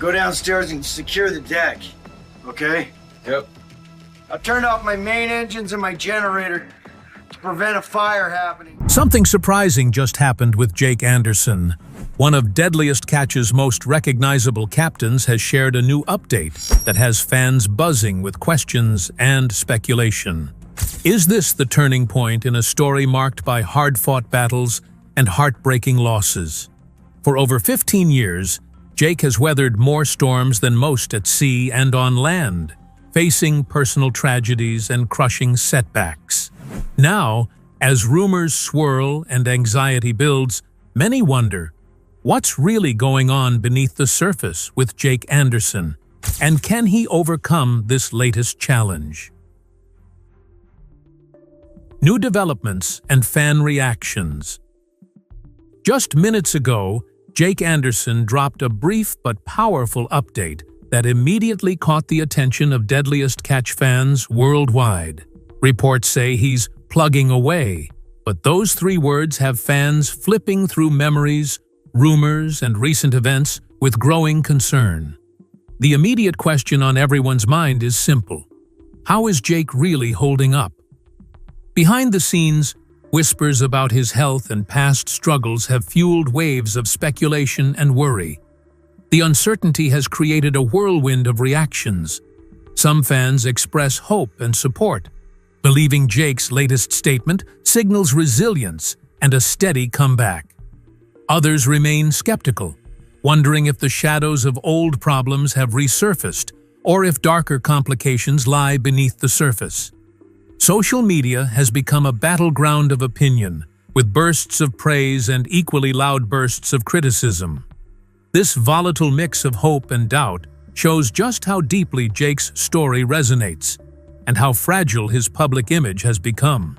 Go downstairs and secure the deck, okay? Yep. I've turned off my main engines and my generator to prevent a fire happening. Something surprising just happened with Jake Anderson. One of Deadliest Catch's most recognizable captains has shared a new update that has fans buzzing with questions and speculation. Is this the turning point in a story marked by hard-fought battles and heartbreaking losses? For over 15 years, Jake has weathered more storms than most at sea and on land, facing personal tragedies and crushing setbacks. Now, as rumors swirl and anxiety builds, many wonder, what's really going on beneath the surface with Jake Anderson? And can he overcome this latest challenge? New developments and fan reactions. Just minutes ago, Jake Anderson dropped a brief but powerful update that immediately caught the attention of Deadliest Catch fans worldwide. Reports say he's plugging away, but those three words have fans flipping through memories, rumors, and recent events with growing concern. The immediate question on everyone's mind is simple. How is Jake really holding up? Behind the scenes, whispers about his health and past struggles have fueled waves of speculation and worry. The uncertainty has created a whirlwind of reactions. Some fans express hope and support, believing Jake's latest statement signals resilience and a steady comeback. Others remain skeptical, wondering if the shadows of old problems have resurfaced or if darker complications lie beneath the surface. Social media has become a battleground of opinion, with bursts of praise and equally loud bursts of criticism. This volatile mix of hope and doubt shows just how deeply Jake's story resonates and how fragile his public image has become.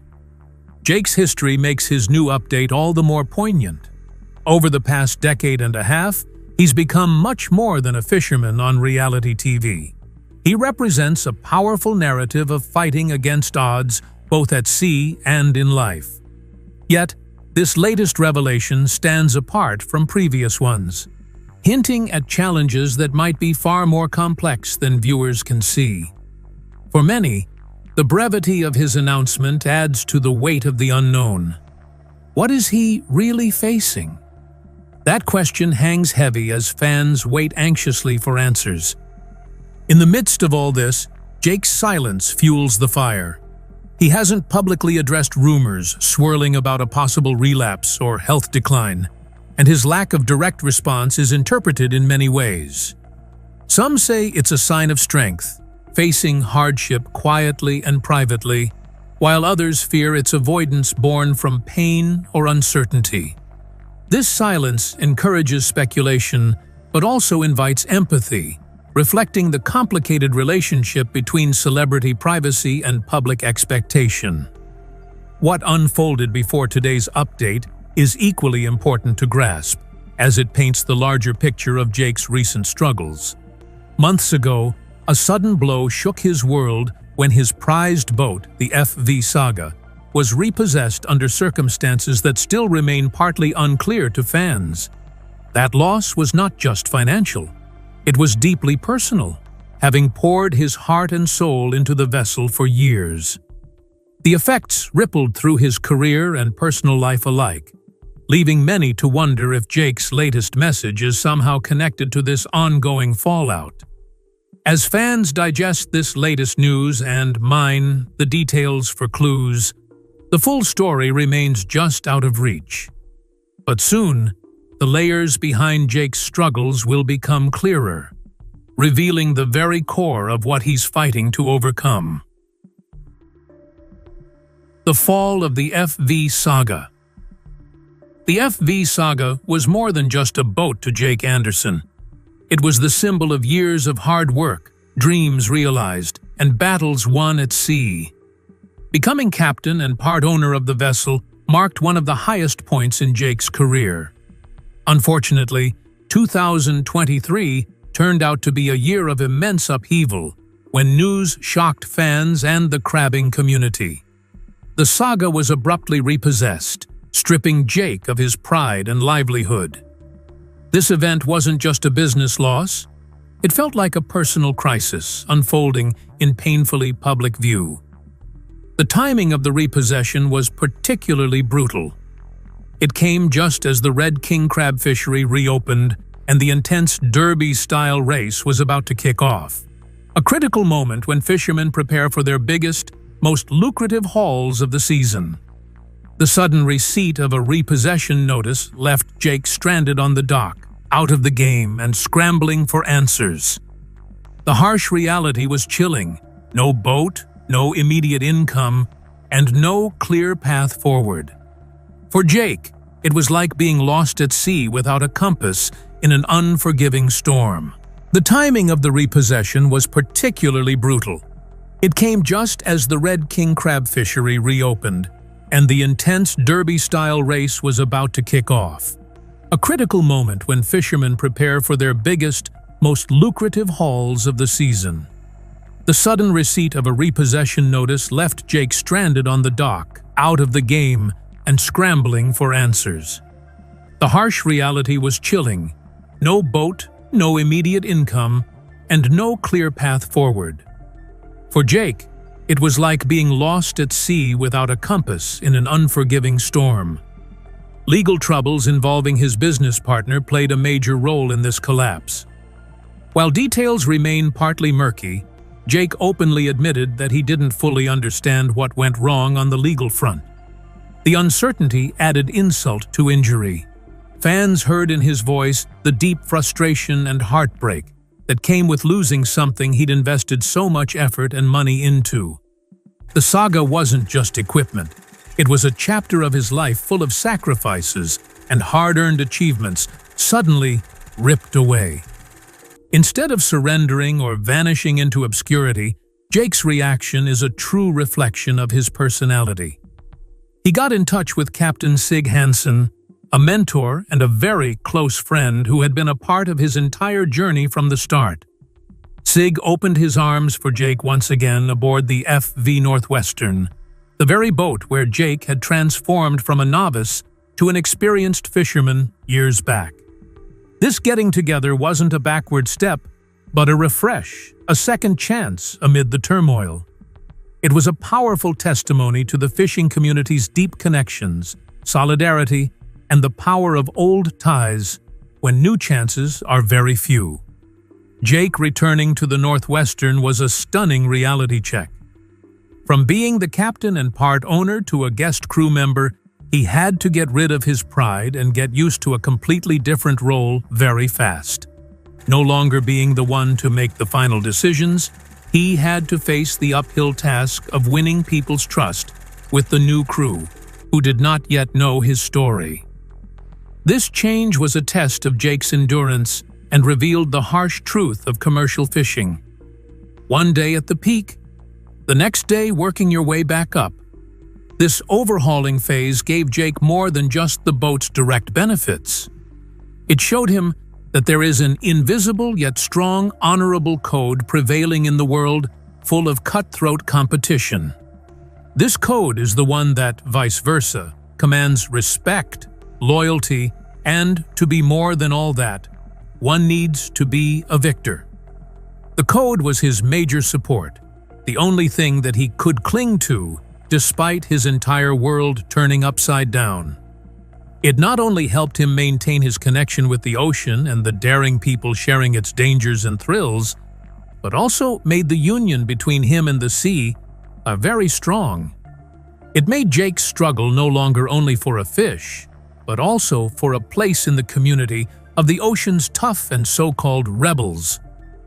Jake's history makes his new update all the more poignant. Over the past decade and a half, he's become much more than a fisherman on reality TV. He represents a powerful narrative of fighting against odds both at sea and in life. Yet, this latest revelation stands apart from previous ones, hinting at challenges that might be far more complex than viewers can see. For many, the brevity of his announcement adds to the weight of the unknown. What is he really facing? That question hangs heavy as fans wait anxiously for answers. In the midst of all this, Jake's silence fuels the fire. He hasn't publicly addressed rumors swirling about a possible relapse or health decline, and his lack of direct response is interpreted in many ways. Some say it's a sign of strength, facing hardship quietly and privately, while others fear its avoidance born from pain or uncertainty. This silence encourages speculation, but also invites empathy, reflecting the complicated relationship between celebrity privacy and public expectation. What unfolded before today's update is equally important to grasp, as it paints the larger picture of Jake's recent struggles. Months ago, a sudden blow shook his world when his prized boat, the FV Saga, was repossessed under circumstances that still remain partly unclear to fans. That loss was not just financial. It was deeply personal, having poured his heart and soul into the vessel for years. The effects rippled through his career and personal life alike, leaving many to wonder if Jake's latest message is somehow connected to this ongoing fallout. As fans digest this latest news and mine the details for clues, the full story remains just out of reach. But soon, the layers behind Jake's struggles will become clearer, revealing the very core of what he's fighting to overcome. The fall of the FV Saga. The FV Saga was more than just a boat to Jake Anderson. It was the symbol of years of hard work, dreams realized, and battles won at sea. Becoming captain and part owner of the vessel marked one of the highest points in Jake's career. Unfortunately, 2023 turned out to be a year of immense upheaval when news shocked fans and the crabbing community. The Saga was abruptly repossessed, stripping Jake of his pride and livelihood. This event wasn't just a business loss, It felt like a personal crisis unfolding in painfully public view. The timing of the repossession was particularly brutal. It came just as the red king crab fishery reopened and the intense derby-style race was about to kick off. A critical moment when fishermen prepare for their biggest, most lucrative hauls of the season. The sudden receipt of a repossession notice left Jake stranded on the dock, out of the game and scrambling for answers. The harsh reality was chilling. No boat, no immediate income, and no clear path forward. For Jake, it was like being lost at sea without a compass in an unforgiving storm. The timing of the repossession was particularly brutal. It came just as the red king crab fishery reopened, and the intense derby-style race was about to kick off. A critical moment when fishermen prepare for their biggest, most lucrative hauls of the season. The sudden receipt of a repossession notice left Jake stranded on the dock, out of the game, and scrambling for answers. The harsh reality was chilling. No boat, no immediate income, and no clear path forward. For Jake, it was like being lost at sea without a compass in an unforgiving storm. Legal troubles involving his business partner played a major role in this collapse. While details remain partly murky, Jake openly admitted that he didn't fully understand what went wrong on the legal front. The uncertainty added insult to injury. Fans heard in his voice the deep frustration and heartbreak that came with losing something he'd invested so much effort and money into. The saga wasn't just equipment. It was a chapter of his life full of sacrifices and hard-earned achievements suddenly ripped away. Instead of surrendering or vanishing into obscurity, Jake's reaction is a true reflection of his personality. He got in touch with Captain Sig Hansen, a mentor and a very close friend who had been a part of his entire journey from the start. Sig opened his arms for Jake once again aboard the FV Northwestern, the very boat where Jake had transformed from a novice to an experienced fisherman years back. This getting together wasn't a backward step, but a refresh, a second chance amid the turmoil. It was a powerful testimony to the fishing community's deep connections, solidarity, and the power of old ties when new chances are very few. Jake returning to the Northwestern was a stunning reality check. From being the captain and part owner to a guest crew member, he had to get rid of his pride and get used to a completely different role very fast. No longer being the one to make the final decisions, he had to face the uphill task of winning people's trust with the new crew, who did not yet know his story. This change was a test of Jake's endurance and revealed the harsh truth of commercial fishing. One day at the peak, the next day working your way back up. This overhauling phase gave Jake more than just the boat's direct benefits. It showed him that there is an invisible yet strong, honorable code prevailing in the world full of cutthroat competition. This code is the one that, vice versa, commands respect, loyalty, and, to be more than all that, one needs to be a victor. The code was his major support, the only thing that he could cling to despite his entire world turning upside down. It not only helped him maintain his connection with the ocean and the daring people sharing its dangers and thrills, but also made the union between him and the sea very strong. It made Jake struggle no longer only for a fish, but also for a place in the community of the ocean's tough and so-called rebels.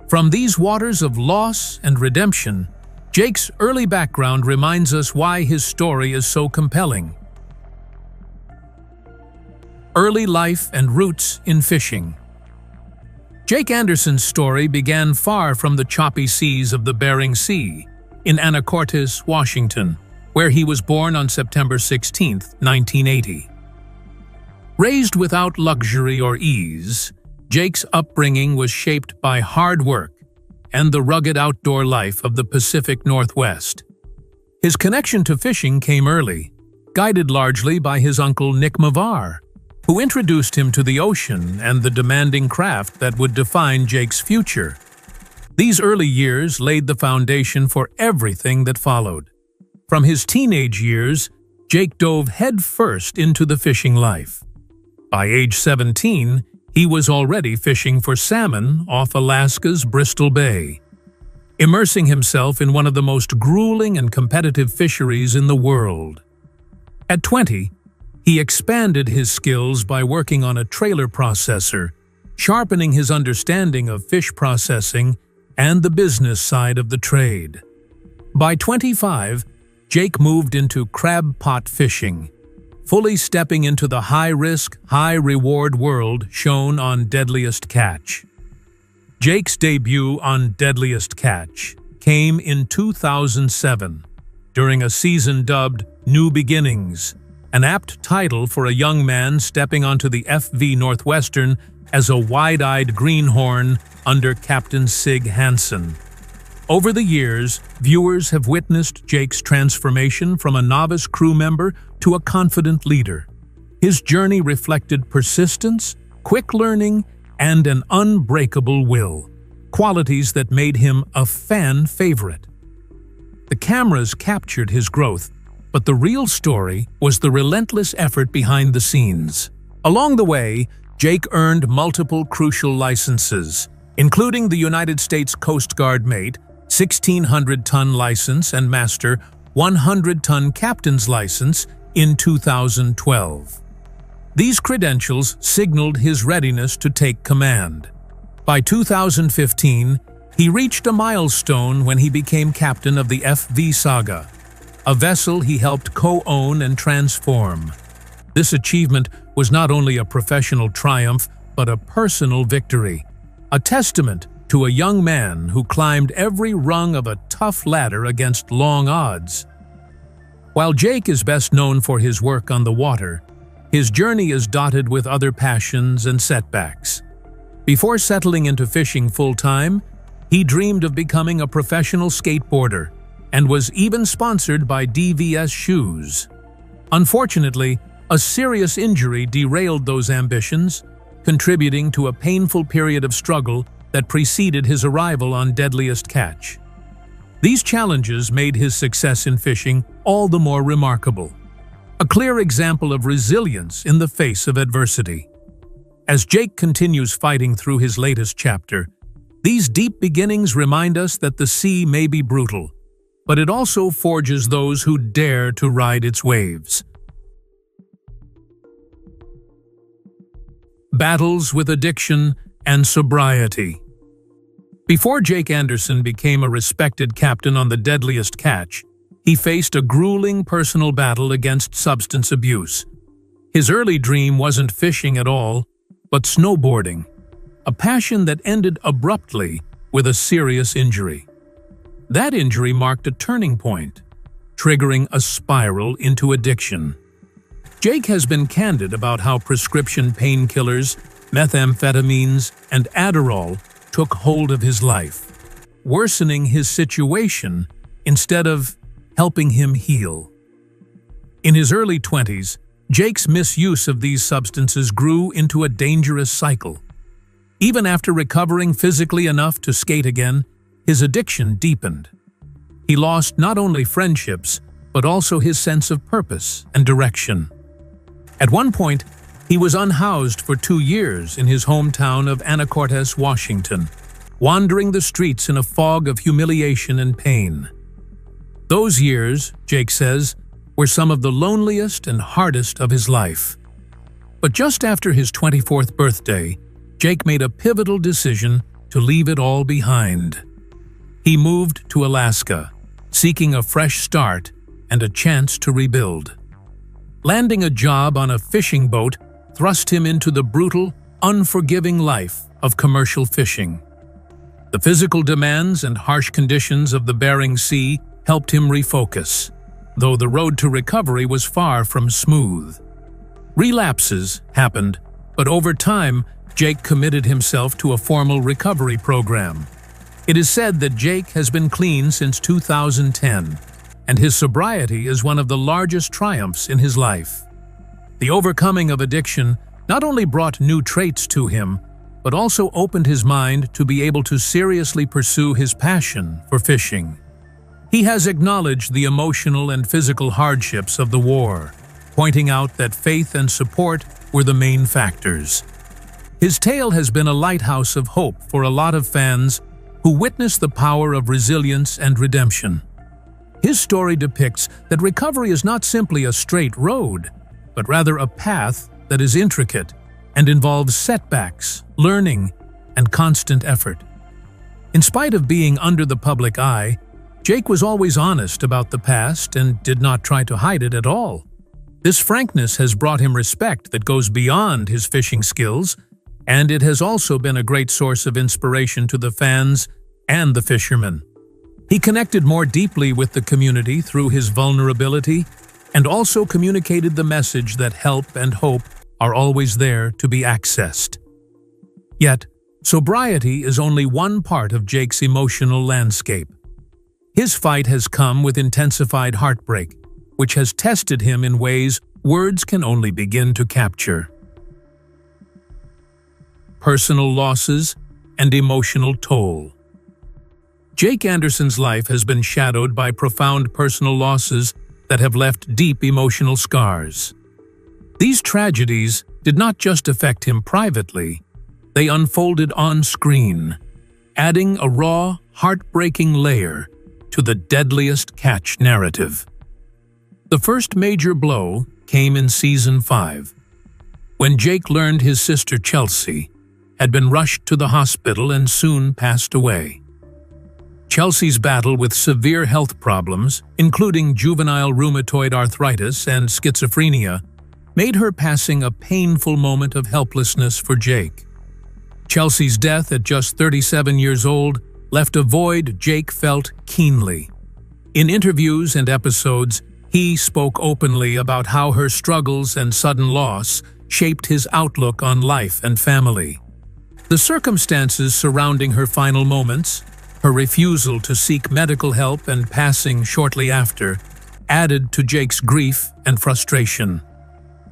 From these waters of loss and redemption, Jake's early background reminds us why his story is so compelling. Early life and roots in fishing. Jake Anderson's story began far from the choppy seas of the Bering Sea, in Anacortes, Washington, where he was born on September 16, 1980. Raised without luxury or ease, Jake's upbringing was shaped by hard work and the rugged outdoor life of the Pacific Northwest. His connection to fishing came early, guided largely by his uncle Nick Mavar, who introduced him to the ocean and the demanding craft that would define Jake's future. These early years laid the foundation for everything that followed. From his teenage years, Jake dove headfirst into the fishing life. By age 17, he was already fishing for salmon off Alaska's Bristol Bay, immersing himself in one of the most grueling and competitive fisheries in the world. At 20, he expanded his skills by working on a trailer processor, sharpening his understanding of fish processing and the business side of the trade. By 25, Jake moved into crab pot fishing, fully stepping into the high-risk, high-reward world shown on Deadliest Catch. Jake's debut on Deadliest Catch came in 2007, during a season dubbed New Beginnings, an apt title for a young man stepping onto the FV Northwestern as a wide-eyed greenhorn under Captain Sig Hansen. Over the years, viewers have witnessed Jake's transformation from a novice crew member to a confident leader. His journey reflected persistence, quick learning, and an unbreakable will, qualities that made him a fan favorite. The cameras captured his growth, but the real story was the relentless effort behind the scenes. Along the way, Jake earned multiple crucial licenses, including the United States Coast Guard Mate, 1,600-ton license and Master 100-ton Captain's license in 2012. These credentials signaled his readiness to take command. By 2015, he reached a milestone when he became captain of the FV Saga, a vessel he helped co-own and transform. This achievement was not only a professional triumph, but a personal victory, a testament to a young man who climbed every rung of a tough ladder against long odds. While Jake is best known for his work on the water, his journey is dotted with other passions and setbacks. Before settling into fishing full-time, he dreamed of becoming a professional skateboarder and was even sponsored by DVS shoes. Unfortunately, a serious injury derailed those ambitions, contributing to a painful period of struggle that preceded his arrival on Deadliest Catch. These challenges made his success in fishing all the more remarkable, a clear example of resilience in the face of adversity. As Jake continues fighting through his latest chapter, these deep beginnings remind us that the sea may be brutal, but it also forges those who dare to ride its waves. Battles with addiction and sobriety. Before Jake Anderson became a respected captain on the Deadliest Catch, he faced a grueling personal battle against substance abuse. His early dream wasn't fishing at all, but snowboarding, a passion that ended abruptly with a serious injury. That injury marked a turning point, triggering a spiral into addiction. Jake has been candid about how prescription painkillers, methamphetamines, and Adderall took hold of his life, worsening his situation instead of helping him heal. In his early 20s, Jake's misuse of these substances grew into a dangerous cycle. Even after recovering physically enough to skate again, his addiction deepened. He lost not only friendships, but also his sense of purpose and direction. At one point, he was unhoused for 2 years in his hometown of Anacortes, Washington, wandering the streets in a fog of humiliation and pain. Those years, Jake says, were some of the loneliest and hardest of his life. But just after his 24th birthday, Jake made a pivotal decision to leave it all behind. He moved to Alaska, seeking a fresh start and a chance to rebuild. Landing a job on a fishing boat thrust him into the brutal, unforgiving life of commercial fishing. The physical demands and harsh conditions of the Bering Sea helped him refocus, though the road to recovery was far from smooth. Relapses happened, but over time, Jake committed himself to a formal recovery program. It is said that Jake has been clean since 2010, and his sobriety is one of the largest triumphs in his life. The overcoming of addiction not only brought new traits to him, but also opened his mind to be able to seriously pursue his passion for fishing. He has acknowledged the emotional and physical hardships of the war, pointing out that faith and support were the main factors. His tale has been a lighthouse of hope for a lot of fans who witness the power of resilience and redemption. His story depicts that recovery is not simply a straight road, but rather a path that is intricate and involves setbacks, learning, and constant effort. In spite of being under the public eye, Jake was always honest about the past and did not try to hide it at all. This frankness has brought him respect that goes beyond his fishing skills, and it has also been a great source of inspiration to the fans and the fishermen. He connected more deeply with the community through his vulnerability and also communicated the message that help and hope are always there to be accessed. Yet, sobriety is only one part of Jake's emotional landscape. His fight has come with intensified heartbreak, which has tested him in ways words can only begin to capture. Personal losses and emotional toll. Jake Anderson's life has been shadowed by profound personal losses that have left deep emotional scars. These tragedies did not just affect him privately, they unfolded on screen, adding a raw, heartbreaking layer to the Deadliest Catch narrative. The first major blow came in Season 5, when Jake learned his sister Chelsea had been rushed to the hospital and soon passed away. Chelsea's battle with severe health problems, including juvenile rheumatoid arthritis and schizophrenia, made her passing a painful moment of helplessness for Jake. Chelsea's death at just 37 years old left a void Jake felt keenly. In interviews and episodes, he spoke openly about how her struggles and sudden loss shaped his outlook on life and family. The circumstances surrounding her final moments, her refusal to seek medical help and passing shortly after, added to Jake's grief and frustration.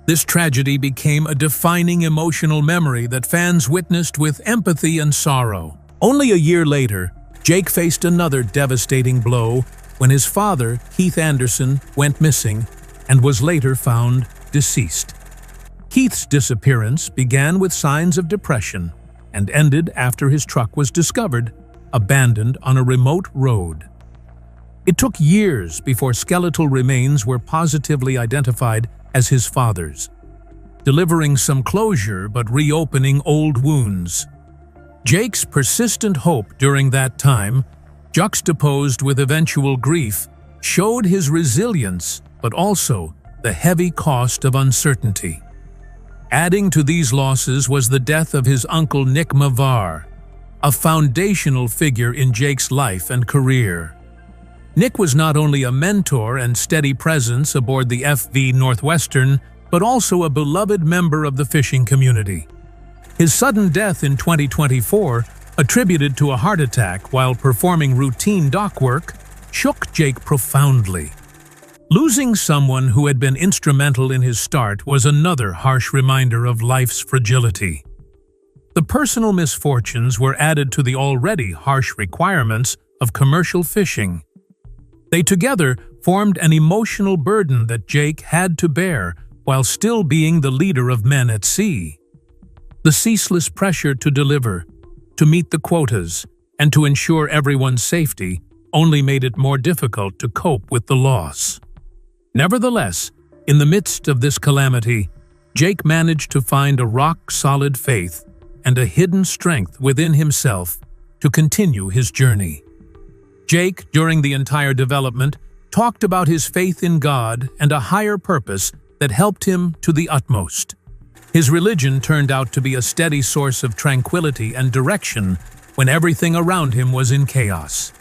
This tragedy became a defining emotional memory that fans witnessed with empathy and sorrow. Only a year later, Jake faced another devastating blow when his father, Keith Anderson, went missing and was later found deceased. Keith's disappearance began with signs of depression and ended after his truck was discovered abandoned on a remote road. It took years before skeletal remains were positively identified as his father's, delivering some closure but reopening old wounds. Jake's persistent hope during that time, juxtaposed with eventual grief, showed his resilience but also the heavy cost of uncertainty. Adding to these losses was the death of his uncle Nick Mavar, a foundational figure in Jake's life and career. Nick was not only a mentor and steady presence aboard the FV Northwestern, but also a beloved member of the fishing community. His sudden death in 2024, attributed to a heart attack while performing routine dock work, shook Jake profoundly. Losing someone who had been instrumental in his start was another harsh reminder of life's fragility. The personal misfortunes were added to the already harsh requirements of commercial fishing. They together formed an emotional burden that Jake had to bear while still being the leader of men at sea. The ceaseless pressure to deliver, to meet the quotas, and to ensure everyone's safety only made it more difficult to cope with the loss. Nevertheless, in the midst of this calamity, Jake managed to find a rock-solid faith and a hidden strength within himself to continue his journey. Jake, during the entire development, talked about his faith in God and a higher purpose that helped him to the utmost. His religion turned out to be a steady source of tranquility and direction when everything around him was in chaos.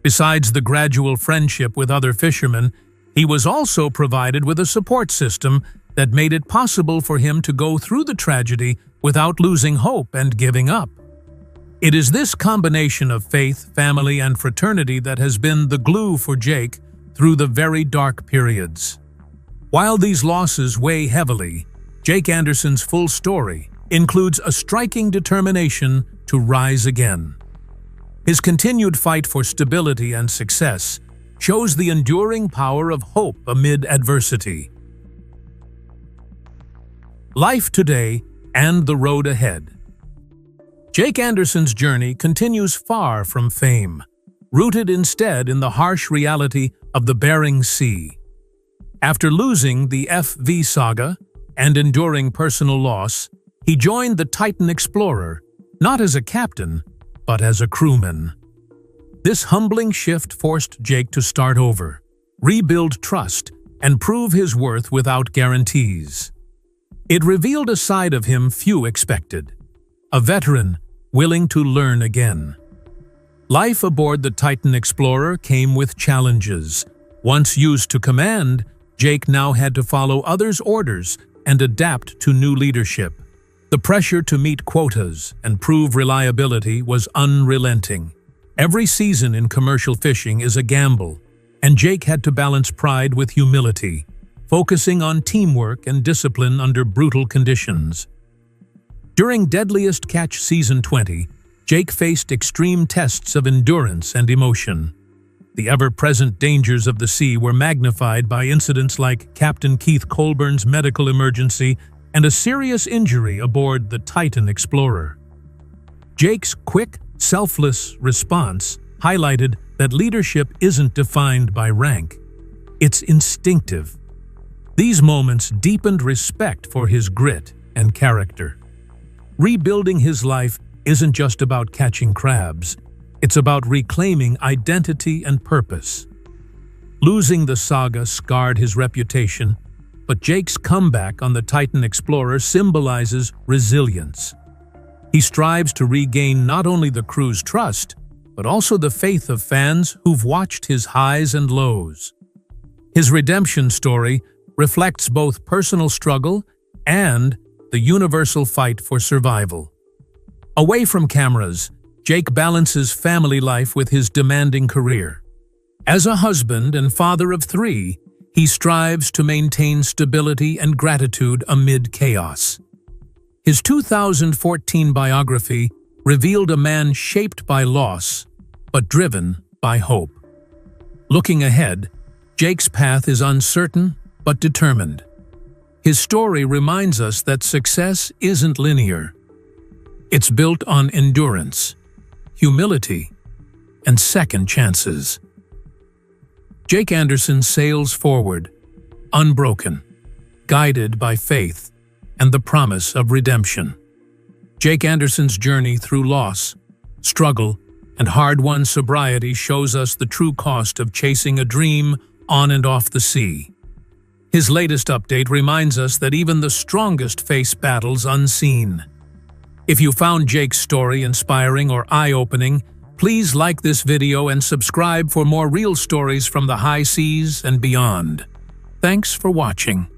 Besides the gradual friendship with other fishermen, he was also provided with a support system that made it possible for him to go through the tragedy without losing hope and giving up. It is this combination of faith, family, and fraternity that has been the glue for Jake through the very dark periods. While these losses weigh heavily, Jake Anderson's full story, includes a striking determination to rise again. His continued fight for stability and success shows the enduring power of hope amid adversity. Life today and the road ahead. Jake Anderson's journey continues far from fame, rooted instead in the harsh reality of the Bering Sea. After losing the FV saga and enduring personal loss, he joined the Titan Explorer, not as a captain, but as a crewman. This humbling shift forced Jake to start over, rebuild trust, and prove his worth without guarantees. It revealed a side of him few expected, a veteran willing to learn again. Life aboard the Titan Explorer came with challenges. Once used to command, Jake now had to follow others' orders and adapt to new leadership. The pressure to meet quotas and prove reliability was unrelenting. Every season in commercial fishing is a gamble, and Jake had to balance pride with humility, focusing on teamwork and discipline under brutal conditions. During Deadliest Catch Season 20, Jake faced extreme tests of endurance and emotion. The ever-present dangers of the sea were magnified by incidents like Captain Keith Colburn's medical emergency and a serious injury aboard the Titan Explorer. Jake's quick, selfless response highlighted that leadership isn't defined by rank. It's instinctive. These moments deepened respect for his grit and character. Rebuilding his life isn't just about catching crabs. It's about reclaiming identity and purpose. Losing the saga scarred his reputation, but Jake's comeback on the Titan Explorer symbolizes resilience. He strives to regain not only the crew's trust, but also the faith of fans who've watched his highs and lows. His redemption story reflects both personal struggle and the universal fight for survival. Away from cameras, Jake balances family life with his demanding career. As a husband and father of 3, he strives to maintain stability and gratitude amid chaos. His 2014 biography revealed a man shaped by loss, but driven by hope. Looking ahead, Jake's path is uncertain but determined. His story reminds us that success isn't linear. It's built on endurance, humility, and second chances. Jake Anderson sails forward, unbroken, guided by faith and the promise of redemption. Jake Anderson's journey through loss, struggle, and hard-won sobriety shows us the true cost of chasing a dream on and off the sea. His latest update reminds us that even the strongest face battles unseen. If you found Jake's story inspiring or eye-opening, please like this video and subscribe for more real stories from the high seas and beyond. Thanks for watching.